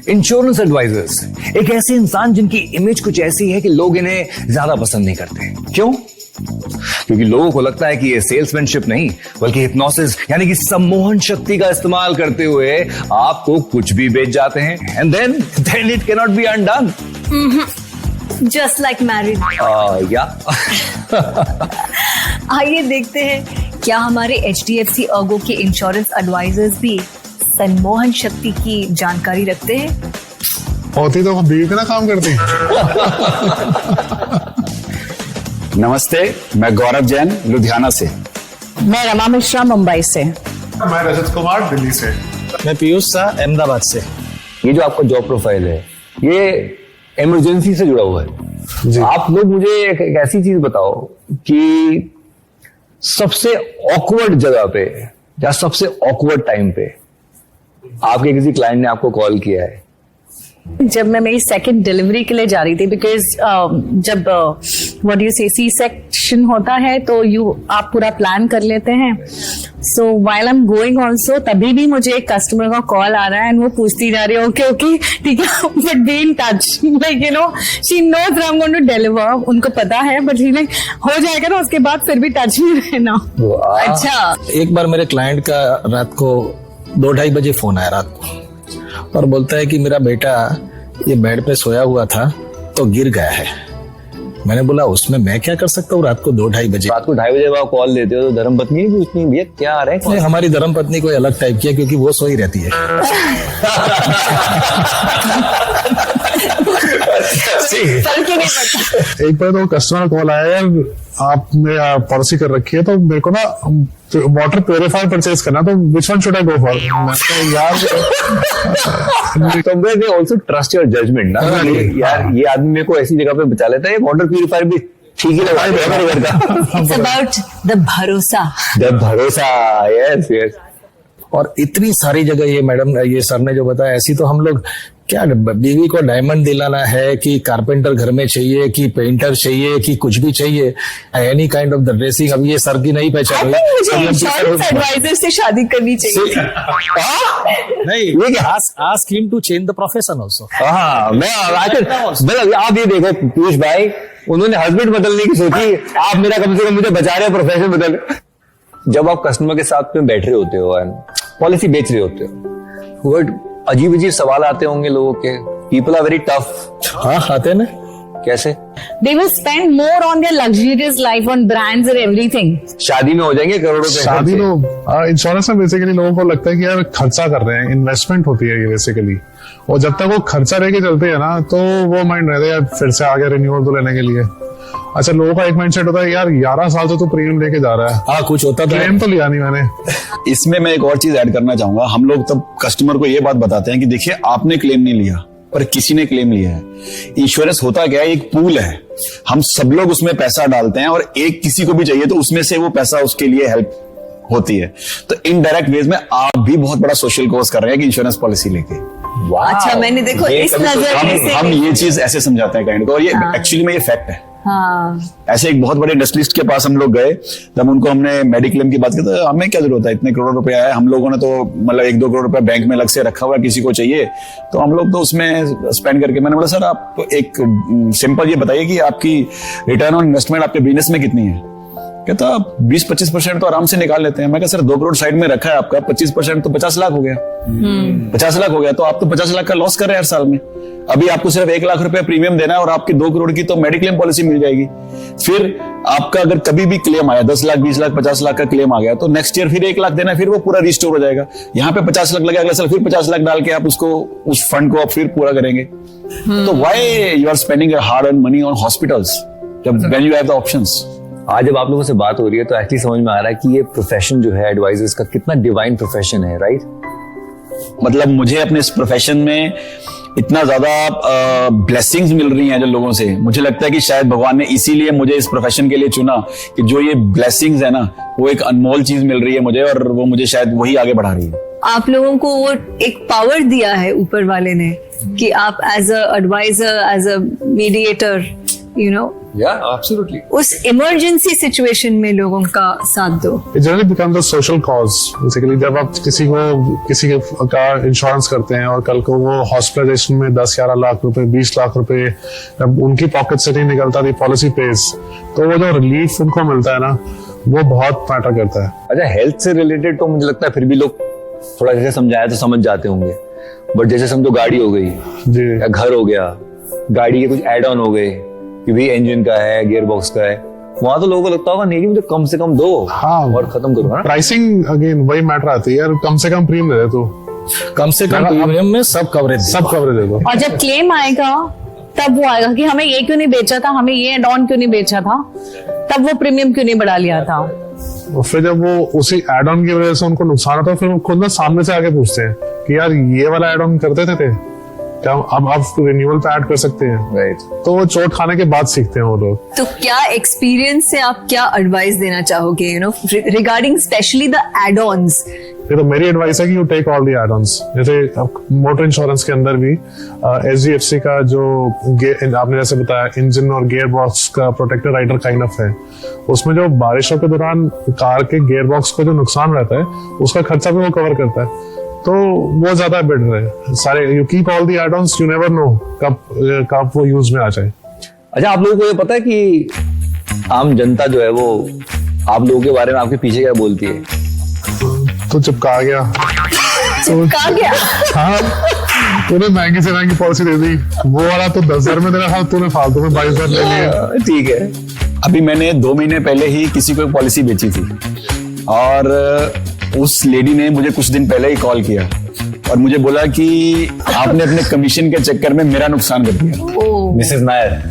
Insurance advisers एक ऐसे इंसान जिनकी इमेज कुछ ऐसी है कि लोग इन्हें ज्यादा पसंद नहीं करते। क्यों? क्योंकि लोगों को लगता है कि ये सेल्समैनशिप नहीं बल्कि हिप्नोसिस यानी कि सम्मोहन शक्ति का इस्तेमाल करते हुए आपको कुछ भी बेच जाते हैं and then it can not be undone. Just like marriage. या आइए देखते हैं क्या हमारे HDFC अर्गो के इंश्योरेंस एडवाइजर्स भी सम्मोहन शक्ति की जानकारी रखते हैं। होती तो बीवी ना काम करती। नमस्ते, मैं गौरव जैन लुधियाना से। मैं रमा मिश्रा मुंबई से। मैं रजत कुमार दिल्ली से। मैं पीयूष शाह अहमदाबाद से। ये जो आपका जॉब प्रोफाइल है ये इमरजेंसी से जुड़ा हुआ है जी। आप लोग मुझे एक ऐसी चीज बताओ कि सबसे ऑकवर्ड जगह पे या सबसे ऑकवर्ड टाइम पे आपके किसी क्लाइंट ने आपको कॉल किया है? जब मैं मेरी सेकंड डिलीवरी के लिए जा रही थी, बिकॉज जब व्हाट यू से सी सेक्शन होता है तो आप पूरा प्लान कर लेते हैं। सो while I am going also तभी भी मुझे एक कस्टमर का कॉल आ रहा है एंड वो पूछती जा रही है ओके ओके ठीक है but be in touch like you know she knows that I am going to deliver. उनको पता है बट ही लाइक हो जाएगा ना उसके बाद फिर भी टच में रहना। अच्छा, एक बार मेरे क्लाइंट का रात को 2-2:30 बजे फोन आया रात को और बोलता है कि मेरा बेटा ये बेड पे सोया हुआ था तो गिर गया है। मैंने बोला उसमें मैं क्या कर सकता हूँ रात को 2-2:30 बजे। रात को 2:30 बजे आप कॉल देते हो तो धर्मपत्नी नहीं पूछती भैया क्या आ रहा है? हमारी धर्मपत्नी कोई अलग टाइप की है क्योंकि वो सोई रहती है। एक बार तो कस्टमर कॉल आया यार आपने पॉलिसी कर रखी है तो मेरे को ना वाटर प्योरीफायर परचेज करना तो which one should I go for? यार they also trust your judgement ना यार ये आदमी मेरे को ऐसी जगह पे बचा लेता है। वाटर प्यूरिफायर भी ठीक ही लगा मेरे घर का। इट्स अबाउट द भरोसा। Yes yes. और इतनी सारी जगह ये मैडम ये सर ने जो बताया ऐसी तो हम लोग क्या बीवी को डायमंड दिलाना है कि कारपेंटर घर में चाहिए कि पेंटर चाहिए कि कुछ भी चाहिए any kind of the dressing. अब ये सर की नहीं पहचान एडवाइजर से शादी करनी चाहिए। नहीं ये ask him to change the profession also. हाँ मैं आप ये देखो पीयूष भाई उन्होंने हस्बैंड बदलने की सोची, आप मेरा कम से कम मुझे बचा रहे हो प्रोफेशन बदल। जब आप कस्टमर के साथ में बैठ रहे होते हो पॉलिसी बेच रहे होते हो बट अजीब अजीब सवाल आते होंगे लोगों के। People are very tough. हाँ आते ना। कैसे? They will spend more on their luxurious life on brands and everything. शादी में हो जाएंगे करोड़ों के। शादी तो इंश्योरेंस में बेसिकली लोगों को लगता है कि यार खर्चा कर रहे हैं, इन्वेस्टमेंट होती है ये बेसिकली। और जब तक वो खर्चा लेके चलते हैं ना तो वो माइंड रहता है यार फिर से आगे रिन्यूअल तो लेने के लिए। अच्छा लोगों का एक माइंडसेट होता है यार 11 साल तो तू प्रीमियम लेके जा रहा है। हाँ कुछ होता था। क्लेम तो लिया नहीं मैंने। इसमें मैं एक और चीज ऐड करना चाहूंगा। हम लोग तब कस्टमर को ये बात बताते हैं कि देखिए आपने क्लेम नहीं लिया पर किसी ने क्लेम लिया है। इंश्योरेंस होता क्या है, एक पूल है, हम सब लोग उसमें पैसा डालते हैं और एक किसी को भी चाहिए तो उसमें से वो पैसा उसके लिए हेल्प होती है। तो इनडायरेक्ट वेज में आप भी बहुत बड़ा सोशल कॉज कर रहे हैं कि इंश्योरेंस पॉलिसी लेके। अच्छा मैंने देखो इस नजरिए से हम ये चीज ऐसे समझाते हैं क्लाइंट को और ये एक्चुअली में ये फैक्ट है। हाँ। ऐसे एक बहुत बड़े इंडस्ट्रियलिस्ट के पास हम लोग गए तब उनको हमने मेडिक्लेम की बात की तो हमें क्या जरूरत है, इतने करोड़ रुपया है, हम लोगों ने तो मतलब 1-2 करोड़ रुपया बैंक में अलग से रखा हुआ है, किसी को चाहिए तो हम लोग तो उसमें स्पेंड करके। मैंने बोला सर आप एक सिंपल ये बताइए कि आपकी रिटर्न ऑन इन्वेस्टमेंट आपके बिजनेस में कितनी है? कहता 20-25% तो आराम से निकाल लेते हैं। मैं कहा सर 2 करोड़ साइड में रखा है आपका, 25% तो 50 लाख हो गया। 50 लाख हो गया तो आप तो 50 लाख का लॉस कर रहे हैं हर साल में। अभी आपको सिर्फ 1 लाख रुपया प्रीमियम देना है और आपकी 2 करोड़ की तो मेडिक्लेम पॉलिसी मिल जाएगी। फिर आपका अगर कभी भी क्लेम आया 10 लाख 20 लाख 50 लाख का क्लेम आ गया तो नेक्स्ट ईयर फिर 1 लाख देना है, फिर वो पूरा रिस्टोर हो जाएगा। यहाँ पे 50 लाख लगे, अगले साल फिर 50 लाख डाल के आप उसको उस फंड को आप फिर पूरा करेंगे। तो why you are spending hard earn money on hospitals जब when you have the options. आज जब आप लोगों से बात हो रही है तो एक्चुअली समझ में आ रहा है कि ये प्रोफेशन जो है एडवाइजर्स का कितना डिवाइन प्रोफेशन है, राइट? मतलब मुझे अपने इस प्रोफेशन में इतना ज्यादा ब्लेसिंग्स मिल रही हैं जो लोगों से, मुझे लगता है कि शायद भगवान ने इसीलिए मुझे इस प्रोफेशन के लिए चुना कि जो ये ब्लेसिंग्स है ना वो एक अनमोल चीज मिल रही है मुझे और वो मुझे शायद वही आगे बढ़ा रही है। आप लोगों को वो एक पावर दिया है ऊपर वाले ने कि आप as a advisor as a mediator you know Yeah, absolutely. उस इमरजेंसी सिचुएशन में लोगों का साथ दो। It generally becomes a social cause. Basically, जब आप किसी का इंश्योरेंस करते हैं और कल को वो हॉस्पिटलाइजेशन में 10-11 लाख रुपए, 20 लाख रुपए जब उनकी पॉकेट से नहीं निकलता, दी पॉलिसी पेज, तो वो जो रिलीफ उनको मिलता है ना, वो बहुत मैटर करता है। अच्छा, हेल्थ से रिलेटेड तो मुझे लगता है फिर भी लोग थोड़ा जैसे समझाया तो समझ जाते होंगे, बट जैसे समझो गाड़ी हो गई जी, या घर हो गया, गाड़ी के कुछ एड ऑन हो गए कि भाई इंजन का है, गियर बॉक्स का है, वहां तो लोगों को लगता होगा नहीं कि मुझे कम से कम दो हाँ, और खत्म करो ना। प्राइसिंग अगेन वही मैटर आती है यार, कम से कम प्रीमियम दे दे तू, कम से कम प्रीमियम में सब कवरेज दे दो। और जब क्लेम आएगा तब वो आएगा कि हमें ये क्यों नहीं बेचा था, हमें ये एड ऑन क्यों नहीं बेचा था, तब वो प्रीमियम क्यों नहीं बढ़ा लिया था। और फिर जब वो उसी एड ऑन की वजह से उनको नुकसान होता है, फिर वो खुद ना सामने से आके पूछते हैं कि यार ये वाला एड ऑन करते थे क्या अब आप रिन्यूअल पे ऐड कर सकते हैं, राइट। तो वो चोट खाने के बाद सीखते हैं वो लोग। तो क्या एक्सपीरियंस से आप क्या एडवाइस देना चाहोगे, you know, regarding specially the add ons? ये तो मेरी एडवाइस है कि you take all the add ons. जैसे मोटर इंश्योरेंस के अंदर भी SGFC का जो आपने जैसे बताया इंजन और गियर बॉक्स का प्रोटेक्टर राइडर काइंड ऑफ है, उसमें जो बारिशों के दौरान कार के गियर बॉक्स को जो नुकसान रहता है उसका खर्चा भी वो कवर करता है, तो वो ज्यादा बेटर है। सारे you keep all the add ons, you never know कब वो यूज में आ जाए। अच्छा, आप लोगों को ये पता है कि आम जनता जो है वो आप लोगों के बारे में आपके पीछे क्या बोलती है? तो चिपका गया, चिपका गया। हाँ, तूने महंगी से महंगी पॉलिसी दे दी, वो वाला तो 10,000 में दे रहा था, तूने फालतू में 22,000 ले लिया। ठीक है। अभी मैंने 2 महीने पहले ही किसी को एक पॉलिसी बेची थी और उस लेडी ने मुझे कुछ दिन पहले ही कॉल किया और मुझे बोला कि आपने अपने कमीशन के चक्कर में मेरा नुकसान कर दिया। मिसेस नायर,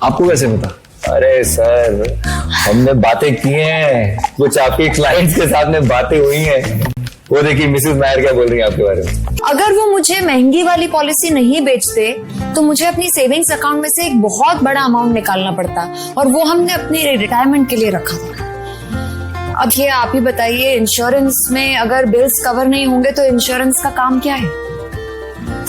आपको कैसे पता? अरे सर, हमने बातें की हैं, कुछ आपके क्लाइंट्स के साथ में बातें हुई हैं। वो देखिए मिसेस नायर क्या बोल रही है आपके बारे में। अगर वो मुझे महंगी वाली पॉलिसी नहीं बेचते तो मुझे अपनी सेविंग्स अकाउंट में से एक बहुत बड़ा अमाउंट निकालना पड़ता और वो हमने अपनी रिटायरमेंट के लिए रखा था। अब ये आप ही बताइए, इंश्योरेंस में अगर बिल्स कवर नहीं होंगे तो इंश्योरेंस का काम क्या है?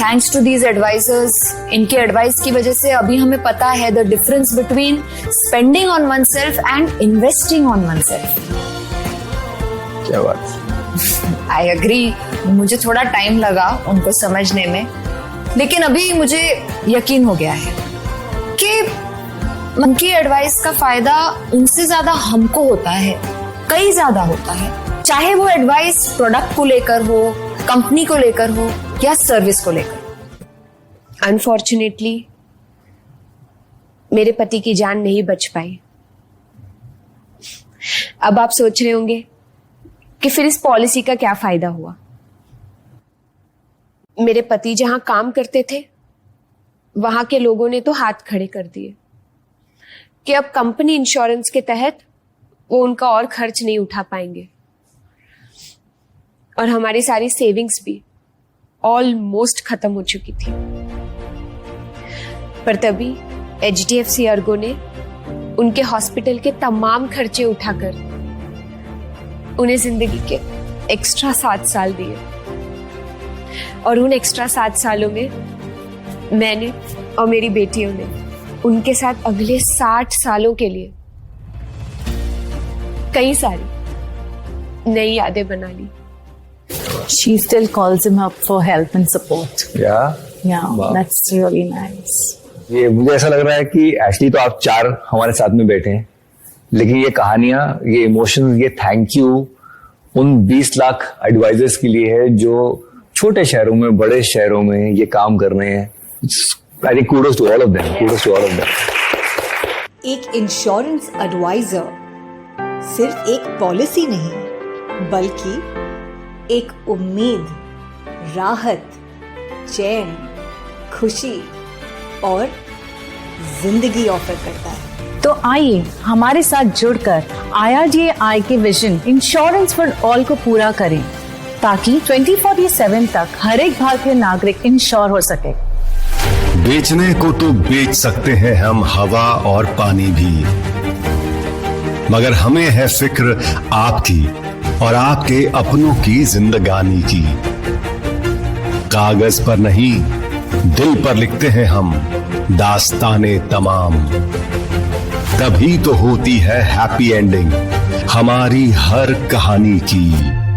थैंक्स टू दीज एडवाइजर्स, इनके एडवाइस की वजह से अभी हमें पता है the difference between spending on one self and investing on one self. क्या बात। आई एग्री, मुझे थोड़ा टाइम लगा उनको समझने में, लेकिन अभी मुझे यकीन हो गया है कि उनकी एडवाइस का फायदा उनसे ज्यादा हमको होता है, कई ज्यादा होता है। चाहे वो एडवाइस प्रोडक्ट को लेकर हो, कंपनी को लेकर हो या सर्विस को लेकर। अनफॉर्चुनेटली मेरे पति की जान नहीं बच पाई। अब आप सोच रहे होंगे कि फिर इस पॉलिसी का क्या फायदा हुआ। मेरे पति जहां काम करते थे वहां के लोगों ने तो हाथ खड़े कर दिए कि अब कंपनी इंश्योरेंस के तहत वो उनका और खर्च नहीं उठा पाएंगे और हमारी सारी सेविंग्स भी ऑलमोस्ट खत्म हो चुकी थी। पर तभी HDFC अर्गो ने उनके हॉस्पिटल के तमाम खर्चे उठाकर उन्हें जिंदगी के एक्स्ट्रा 7 साल दिए और उन एक्स्ट्रा 7 सालों में मैंने और मेरी बेटियों ने उनके साथ अगले 60 सालों के लिए कई सारी नई यादें बना ली। She still calls him up for help and support. Yeah, Wow. That's really nice. ये मुझे ऐसा लग रहा है कि एक्चुअली तो आप 4 हमारे साथ में बैठे हैं, लेकिन ये कहानियां, ये इमोशंस, ये थैंक यू उन 20 लाख एडवाइजर्स के लिए है जो छोटे शहरों में, बड़े शहरों में ये काम कर रहे हैं। I think kudos to all of them. Kudos to all of them. एक इंश्योरेंस एडवाइजर सिर्फ एक पॉलिसी नहीं बल्कि एक उम्मीद, राहत, चैन, खुशी और जिंदगी ऑफर करता है। तो आइए हमारे साथ जुड़कर IRDAI के विजन इंश्योरेंस फॉर ऑल को पूरा करें ताकि 2047 तक हर एक भारतीय नागरिक इंश्योर हो सके। बेचने को तो बेच सकते हैं हम हवा और पानी भी, मगर हमें है फिक्र आपकी और आपके अपनों की जिंदगानी की। कागज पर नहीं, दिल पर लिखते हैं हम दास्ताने तमाम। तभी तो होती है हैप्पी एंडिंग हमारी हर कहानी की।